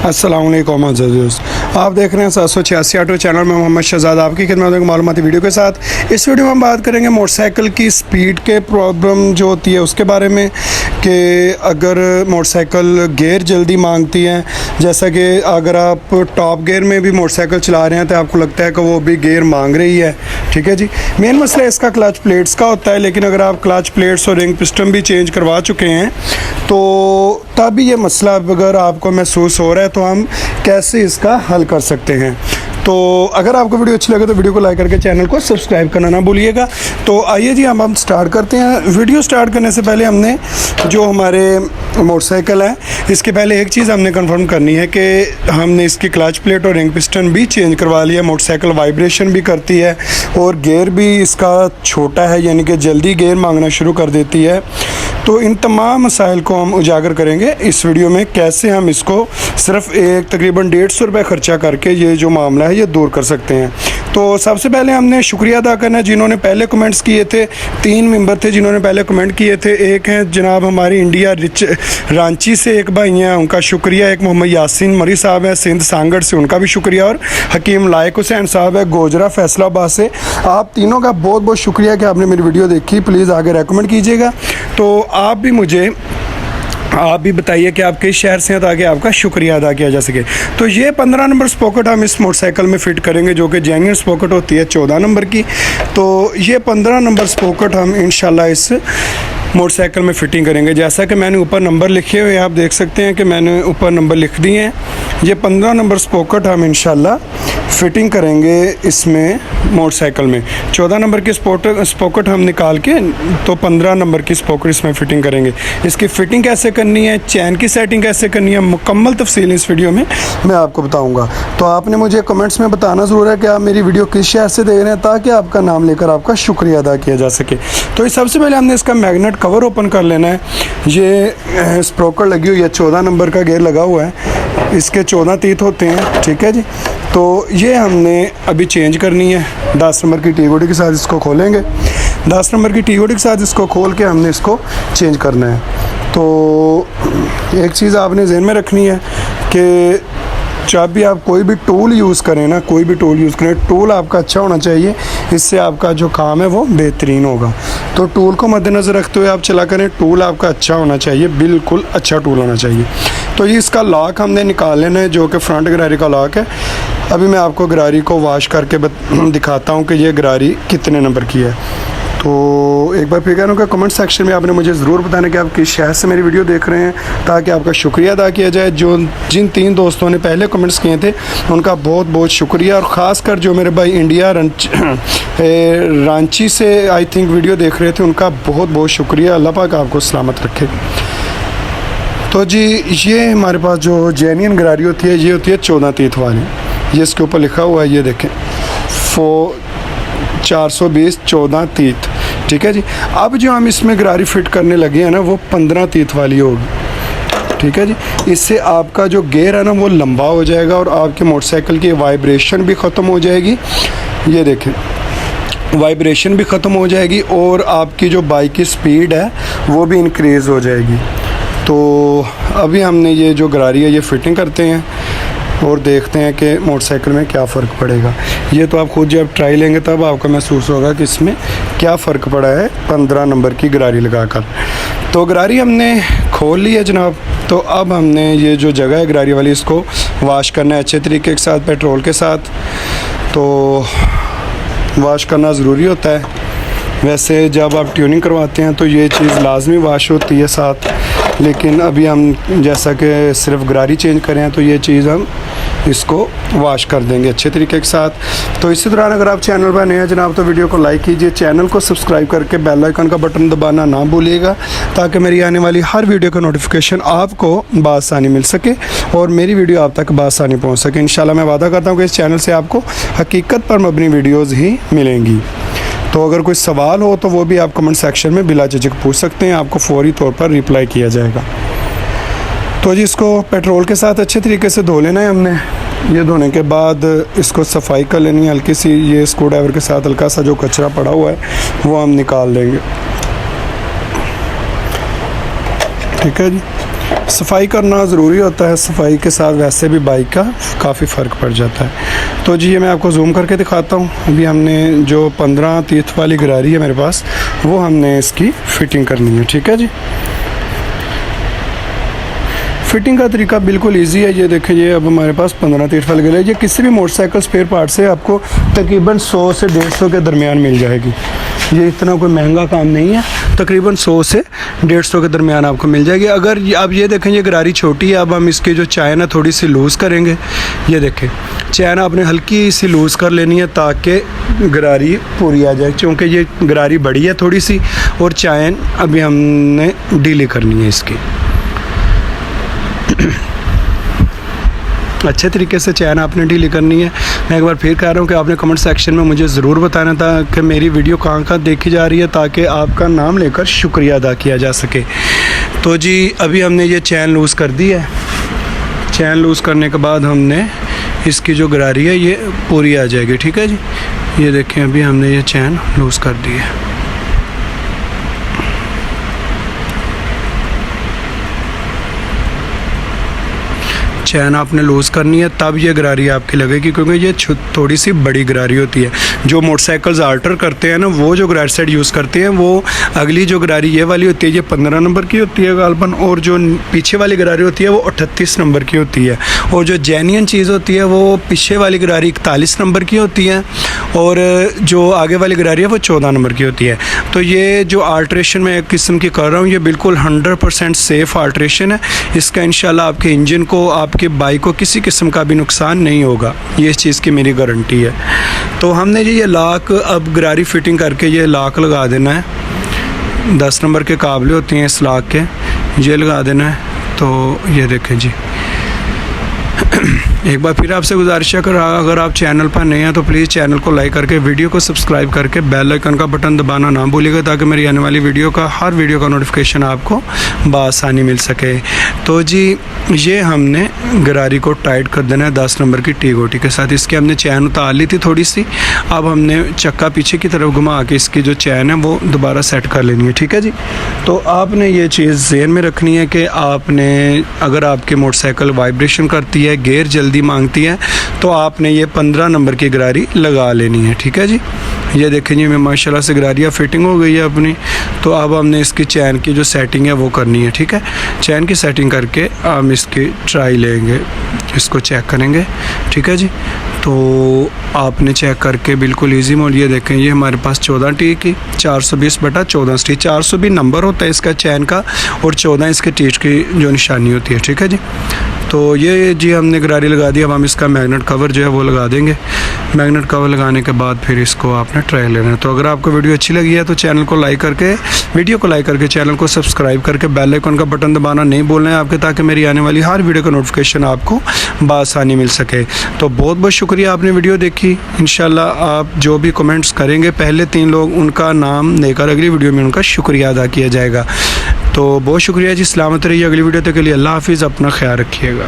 अस्सलाम वालेकुम दोस्त, आप देख रहे हैं 786 ऑटो चैनल में मोहम्मद शहजाद आपकी खिदमत में मालूमाती वीडियो के साथ। इस वीडियो में हम बात करेंगे मोटरसाइकिल की स्पीड के प्रॉब्लम जो होती है उसके बारे में, कि अगर मोटरसाइकिल गियर जल्दी मांगती है, जैसा कि अगर आप टॉप गियर में भी मोटरसाइकिल चला रहे हैं तो आपको लगता है कि वो भी गियर मांग रही है। ठीक है जी, मेन मसला इसका क्लच प्लेट्स का होता है, लेकिन अगर आप क्लच प्लेट्स और रिंग पिस्टन भी चेंज करवा चुके हैं तो तभी ये मसला अगर आपको महसूस हो रहा है तो हम कैसे इसका हल कर सकते हैं। तो अगर आपको वीडियो अच्छी लगे तो वीडियो को लाइक करके चैनल को सब्सक्राइब करना ना भूलिएगा। तो आइए जी हम स्टार्ट करते हैं। वीडियो स्टार्ट करने से पहले हमने जो हमारे मोटरसाइकिल है इसके पहले एक चीज़ हमने कंफर्म करनी है कि हमने इसकी क्लच प्लेट और रिंग पिस्टन भी चेंज करवा लिया। मोटरसाइकिल वाइब्रेशन भी करती है और गियर भी इसका छोटा है, यानी कि जल्दी गियर मांगना शुरू कर देती है। तो इन तमाम मसाइल को हम उजागर करेंगे इस वीडियो में, कैसे हम इसको सिर्फ एक तकरीबन 150 रुपये ख़र्चा करके ये जो मामला है ये दूर कर सकते हैं। तो सबसे पहले हमने शुक्रिया अदा करना है जिन्होंने पहले कमेंट्स किए थे। 3 मेंबर थे जिन्होंने पहले कमेंट किए थे। एक हैं जनाब हमारी इंडिया रांची से एक भाई हैं, उनका शुक्रिया। एक मोहम्मद यासीन मरी साहब हैं सिंध सांगड़ से, उनका भी शुक्रिया। और हकीम लायक हुसैन साहब है गोजरा फैसलाबाद से। आप तीनों का बहुत बहुत शुक्रिया कि आपने मेरी वीडियो देखी। प्लीज़ आगे रेकमेंड कीजिएगा। तो आप भी बताइए कि आप किस शहर से हैं ताकि आपका शुक्रिया अदा किया जा सके। तो ये 15 नंबर स्पॉकेट हम इस मोटरसाइकिल में फ़िट करेंगे, जो कि जेन्युइन स्पॉकेट होती है 14 नंबर की। तो ये 15 नंबर स्पॉकेट हम इंशाल्लाह इस मोटरसाइकिल में फ़िटिंग करेंगे। जैसा कि मैंने ऊपर नंबर लिखे हुए आप देख सकते हैं कि मैंने ऊपर नंबर लिख दिए हैं। ये 15 नंबर स्पॉकेट हम इंशाल्लाह फ़िटिंग करेंगे इसमें मोटरसाइकिल में। 14 नंबर की स्पॉकेट हम निकाल के तो 15 नंबर की स्पॉकेट इसमें फ़िटिंग करेंगे। इसकी फ़िटिंग कैसे करनी है, चैन की सेटिंग कैसे करनी है, मुकम्मल तफसील इस वीडियो में मैं आपको बताऊंगा। तो आपने मुझे कमेंट्स में बताना ज़रूर है कि आप मेरी वीडियो किस शहर से देख रहे हैं, ताकि आपका नाम लेकर आपका शुक्रिया अदा किया जा सके। तो सबसे पहले हमने इसका मैग्नेट कवर ओपन कर लेना है। ये स्पॉकेट लगी हुई है, 14 नंबर का गियर लगा हुआ है, इसके 14 तीत होते हैं। ठीक है जी, तो ये हमने अभी चेंज करनी है। 10 नंबर की टी गोडी के साथ इसको खोलेंगे। 10 नंबर की टी गोडी के साथ इसको खोल के हमने इसको चेंज करना है। तो एक चीज़ आपने ज़हन में रखनी है कि जब भी आप कोई भी टूल यूज़ करें ना, कोई भी टूल यूज़ करें, टूल आपका अच्छा होना चाहिए, इससे आपका जो काम है वो बेहतरीन होगा। तो टूल को मद्देनज़र रखते हुए आप चला करें। टूल आपका अच्छा होना चाहिए, बिल्कुल अच्छा टूल होना चाहिए। तो ये इसका लॉक हमने निकाल लेना है, जो कि फ्रंट गरारी का लॉक है। अभी मैं आपको गरारी को वॉश करके दिखाता हूँ कि ये गरारी कितने नंबर की है। तो एक बार फिर कह रहा हूँ कि कमेंट सेक्शन में आपने मुझे ज़रूर बताना कि आप किस शहर से मेरी वीडियो देख रहे हैं, ताकि आपका शुक्रिया अदा किया जाए। जिन 3 दोस्तों ने पहले कमेंट्स किए थे उनका बहुत बहुत शुक्रिया। और ख़ासकर जो मेरे भाई इंडिया रांची से आई थिंक वीडियो देख रहे थे, उनका बहुत बहुत शुक्रिया। अल्लाह पाक आपको सलामत रखे। तो जी ये हमारे पास जो जेन्युइन गरारी होती है ये होती है 14 तीत वाली। ये इसके ऊपर लिखा हुआ है, ये देखें 420 14 तीत। ठीक है जी, अब जो हम इसमें गरारी फिट करने लगे हैं ना वो 15 तीत वाली होगी। ठीक है जी, इससे आपका जो गियर है ना वो लंबा हो जाएगा और आपके मोटरसाइकिल की वाइब्रेशन भी ख़त्म हो जाएगी। ये देखें, वाइब्रेशन भी ख़त्म हो जाएगी और आपकी जो बाइक की स्पीड है वो भी इंक्रीज़ हो जाएगी। तो अभी हमने ये जो गरारी है ये फ़िटिंग करते हैं और देखते हैं कि मोटरसाइकिल में क्या फ़र्क पड़ेगा। ये तो आप खुद जब ट्राई लेंगे तब आपको महसूस होगा कि इसमें क्या फ़र्क पड़ा है 15 नंबर की गरारी लगाकर। तो गरारी हमने खोल ली है जनाब। तो अब हमने ये जो जगह है गरारी वाली, इसको वॉश करना है अच्छे तरीके के साथ, पेट्रोल के साथ। तो वॉश करना ज़रूरी होता है। वैसे जब आप ट्यूनिंग करवाते हैं तो ये चीज़ लाजमी वॉश होती है साथ, लेकिन अभी हम जैसा कि सिर्फ गरारी चेंज करें हैं तो ये चीज़ हम इसको वॉश कर देंगे अच्छे तरीके के साथ। तो इसी दौरान अगर आप चैनल पर नए हैं जनाब तो वीडियो को लाइक कीजिए, चैनल को सब्सक्राइब करके बेल आइकन का बटन दबाना ना भूलिएगा, ताकि मेरी आने वाली हर वीडियो का नोटिफिकेशन आपको बआसानी मिल सके और मेरी वीडियो आप तक बआसानी पहुँच सके। इंशाल्लाह मैं वादा करता हूँ कि इस चैनल से आपको हकीकत पर मबनी वीडियोज़ ही मिलेंगी। तो अगर कोई सवाल हो तो वो भी आप कमेंट सेक्शन में बिला झिझक पूछ सकते हैं, आपको फौरी तौर पर रिप्लाई किया जाएगा। तो जी इसको पेट्रोल के साथ अच्छे तरीके से धो लेना है हमने। ये धोने के बाद इसको सफाई कर लेनी है हल्की सी। ये स्क्रू ड्राइवर के साथ हल्का सा जो कचरा पड़ा हुआ है वो हम निकाल लेंगे। ठीक है जी। सफाई करना ज़रूरी होता है, सफाई के साथ वैसे भी बाइक का काफ़ी फ़र्क पड़ जाता है। तो जी ये मैं आपको जूम करके दिखाता हूँ। अभी हमने जो 15 तीर्थ वाली गरारी है मेरे पास, वो हमने इसकी फ़िटिंग करनी है। ठीक है जी। फिटिंग का तरीका बिल्कुल इजी है। ये देखें, ये अब हमारे पास 15 तीर्थ वाली गरारी, ये किसी भी मोटरसाइकिल स्पेयर पार्ट से आपको तकरीबन 100 से 150 के दरमियान मिल जाएगी। ये इतना कोई महंगा काम नहीं है, तकरीबन 100 से 150 के दरमियान आपको मिल जाएगी। अगर अब ये देखें, ये गरारी छोटी है, अब हम इसकी जो चैन है थोड़ी सी लूज़ करेंगे। ये देखें, चैन आपने हल्की सी लूज़ कर लेनी है ताकि गरारी पूरी आ जाए, क्योंकि ये गरारी बड़ी है थोड़ी सी और चैन अभी हमने ढीली करनी है इसकी। अच्छे तरीके से चैन आपने ढीली करनी है। मैं एक बार फिर कह रहा हूँ कि आपने कमेंट सेक्शन में मुझे ज़रूर बताना था कि मेरी वीडियो कहाँ देखी जा रही है, ताकि आपका नाम लेकर शुक्रिया अदा किया जा सके। तो जी अभी हमने ये चैन लूज़ कर दी है। चैन लूज़ करने के बाद हमने इसकी जो गरारी है ये पूरी आ जाएगी। ठीक है जी। ये देखें, अभी हमने ये चैन लूज़ कर दी है। चैन आपने लूज़ करनी है, तब ये गरारी आपकी लगेगी, क्योंकि ये थोड़ी सी बड़ी गरारी होती है। जो मोटरसाइकिल्स आल्टर करते हैं ना, वो जो गरारी सेट यूज़ करते हैं, वो अगली जो गरारी ये वाली होती है, ये 15 नंबर की होती है गालबन, और जो पीछे वाली गरारी होती है वो 38 नंबर की होती है। और जो जेन्युइन चीज़ होती है वो पीछे वाली गरारी 41 नंबर की होती है, और जो आगे वाली गरारी है वो 14 नंबर की होती है। तो ये जो आल्ट्रेशन मैं एक किस्म की कर रहा हूँ, ये बिल्कुल 100% सेफ़ आल्ट्रेशन है। इसका इंशाल्लाह आपके इंजन को, आपके बाइक को किसी किस्म का भी नुकसान नहीं होगा, ये इस चीज़ की मेरी गारंटी है। तो हमने ये लॉक अब गरारी फिटिंग करके ये लॉक लगा देना है। 10 नंबर के काबले होते हैं इस लॉक के, ये लगा देना है। तो ये देखें जी, एक बार फिर आपसे गुजारिश है कि अगर आप चैनल पर नए हैं तो प्लीज़ चैनल को लाइक करके, वीडियो को सब्सक्राइब करके बेल आइकन का बटन दबाना ना भूलिएगा, ताकि मेरी आने वाली हर वीडियो का नोटिफिकेशन आपको बआसानी मिल सके। तो जी ये हमने गरारी को टाइट कर देना है 10 नंबर की टी गोटी के साथ। इसकी हमने चैन उतार ली थी थोड़ी सी, अब हमने चक्का पीछे की तरफ घुमा के इसकी जो चैन है वो दोबारा सेट कर लेनी है। ठीक है जी। तो आपने ये चीज़ ज़हन में रखनी है कि आपने, अगर आपकी मोटरसाइकिल वाइब्रेशन करती है, गियर जल्दी मांगती है, तो आपने ये 15 नंबर की गरारी लगा लेनी है। ठीक है जी। ये देखें जी, मैं माशाल्लाह से गरारियाँ फिटिंग हो गई है अपनी। तो अब हमने इसकी चैन की जो सेटिंग है वो करनी है। ठीक है, चैन की सेटिंग करके हम इसकी ट्राई लेंगे, इसको चेक करेंगे। ठीक है जी। तो आपने चेक करके बिल्कुल इजी मोड, ये देखें, ये हमारे पास 14 टी की 420/14 स्टीच, 420 नंबर होता है इसका चैन का, और 14 इसके टीच की जो निशानी होती है। ठीक है जी। तो ये जी हमने गरारी लगा दी। अब हम इसका मैग्नेट कवर जो है वो लगा देंगे। मैग्नेट कवर लगाने के बाद फिर इसको आपने ट्राई लेना है। तो अगर आपको वीडियो अच्छी लगी है तो चैनल को लाइक करके, वीडियो को लाइक करके, चैनल को सब्सक्राइब करके बेल आइकन का बटन दबाना नहीं भूलना है आपके, ताकि मेरी आने वाली हर वीडियो का नोटिफिकेशन आपको बआसानी मिल सके। तो बहुत बहुत शुक्रिया, आपने वीडियो देखी। इंशाल्लाह आप जो भी कमेंट्स करेंगे, पहले 3 लोग, उनका नाम लेकर अगली वीडियो में उनका शुक्रिया अदा किया जाएगा। तो बहुत शुक्रिया जी। सलामत रहिए। अगली वीडियो तक के लिए अल्लाह हाफिज़। अपना ख्याल रखिएगा।